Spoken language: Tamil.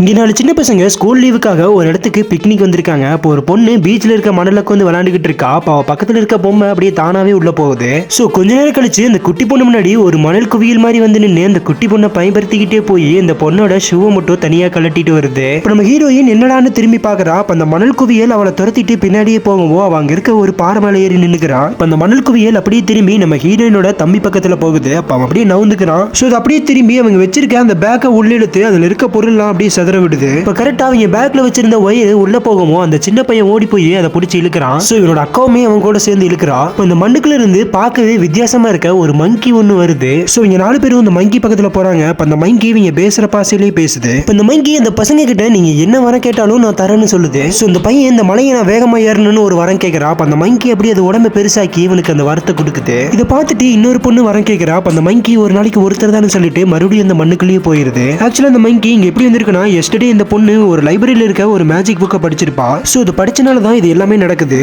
இங்க 4 சின்ன பசங்க ஸ்கூல் லீவுக்காக ஒரு இடத்துக்கு பிக்னிக் வந்திருக்காங்க. அப்போ ஒரு பொண்ணு பீச்ல இருக்க மணல்ல வந்து விளையாண்டுகிட்டு இருக்கா. அப்ப அவ பக்கத்துல இருக்க பொம்மை அப்படியே தானாவே உள்ள போகுது. சோ கொஞ்ச நேரம் கழிச்சு அந்த குட்டி பொண்ணு முன்னாடி ஒரு மணல் குவியல் மாதிரி வந்து நின்று அந்த குட்டி பொண்ணை பயன்படுத்திக்கிட்டே போய் இந்த பொண்ணோட ஷூவை மட்டும் தனியா கழட்டிட்டு வருது. இப்ப நம்ம ஹீரோயின் என்னடான்னு திரும்பி பாக்குறா. அப்ப அந்த மணல் குவியல் அவளை துரத்திட்டு பின்னாடியே போகவும் அவ அங்க இருக்க ஒரு பாறை மேல ஏறி நின்னுக்கிறான். இப்ப அந்த மணல் குவியல் அப்படியே திரும்பி நம்ம ஹீரோயினோட தம்பி பக்கத்துல போகுது. அப்ப அவன் அப்படியே நவுந்துக்கிறான். சோ அது அப்படியே திரும்பி அவங்க வச்சிருக்க அந்த பேக்கை உள்ள இழுத்து அதுல இருக்க பொருள்லாம் அப்படியே சதற விடுது. இப்ப கரெக்டா அவங்க பேக்ல வச்சிருந்த ஒயர் உள்ள போகவும் அந்த சின்ன பையன் ஓடி போய் அதை பிடிச்சி இழுக்கிறான். சோ இவனோட அக்காவுமே அவன் கூட சேர்ந்து இழுக்கிறா. இந்த மண்ணுக்குள்ள இருந்து பார்க்கவே வித்தியாசமா இருக்க ஒரு மங்கி ஒண்ணு வருது. சோ இங்க 4 பேரும் இந்த மங்கி பக்கத்துல போறாங்க. அப்ப அந்த மங்கி இவங்க பேசுற பாசையிலேயே பேசுது. இப்ப இந்த மங்கி அந்த பசங்க கிட்ட நீங்க என்ன வரம் கேட்டாலும் நான் தரேன்னு சொல்லுது. சோ இந்த பையன் இந்த மலையை நான் வேகமா ஏறணும்னு ஒரு வரம் கேட்கிறா. அப்ப அந்த மங்கி அப்படி அது உடம்பு பெருசாக்கி இவனுக்கு அந்த வரத்தை கொடுக்குது. இதை பார்த்துட்டு இன்னொரு பொண்ணு வரம் கேட்கிறா. அப்ப அந்த மங்கி ஒரு நாளைக்கு ஒருத்தர் தான் சொல்லிட்டு மறுபடியும் அந்த மண்ணுக்குள்ளேயே போயிருது. ஆக்சுவலா அந்த மங்கி இங்க எப்படி வந்திருக்குன்னா எஸ்டர்டே இந்த பொண்ணு ஒரு லைப்ரரியில இருக்க ஒரு மேஜிக் புக்கை படிச்சிருப்பா. சோ இது படிச்சனால தான் இது எல்லாமே நடக்குது.